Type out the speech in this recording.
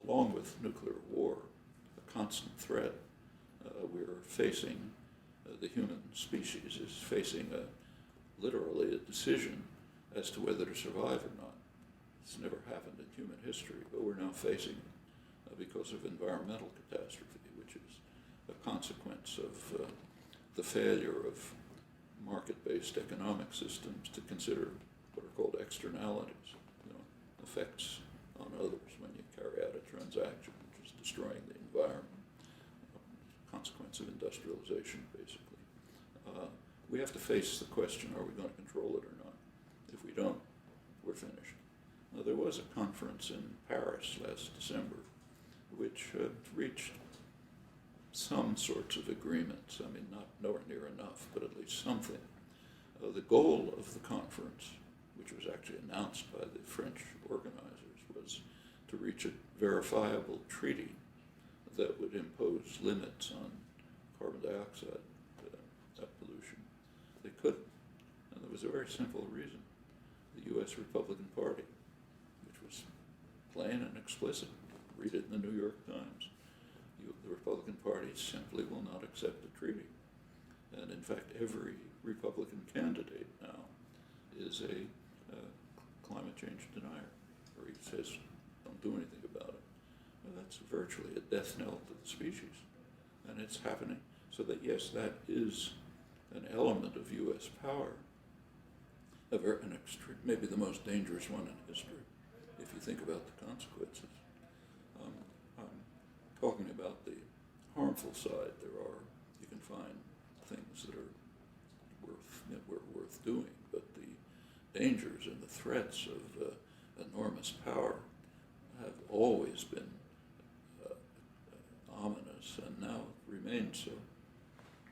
along with nuclear war, a constant threat. We're facing, the human species is facing literally a decision as to whether to survive or not. It's never happened in human history, but we're now facing it because of environmental catastrophe, which is a consequence of the failure of market-based economic systems to consider what are called externalities, effects on others when you carry out a transaction, which is destroying the environment, consequence of industrialization, basically. We have to face the question, are we going to control it or not? If we don't, we're finished. Now, there was a conference in Paris last December which reached some sorts of agreements. I mean, not nowhere near enough, but at least something. The goal of the conference, which was actually announced by the French organizers, was to reach a verifiable treaty that would impose limits on carbon dioxide pollution. They couldn't, and there was a very simple reason. The U.S. Republican Party, which was plain and explicit, read it in the New York Times, the Republican Party simply will not accept the treaty. And in fact, every Republican candidate now is a climate change denier, or he says, don't do anything about it. Well, that's virtually a death knell to the species. And it's happening. So that, yes, that is an element of U.S. power, maybe the most dangerous one in history, if you think about the consequences. I'm talking about the harmful side. You can find things that are worth doing, but the dangers and the threats of enormous power have always been ominous, and now remain so.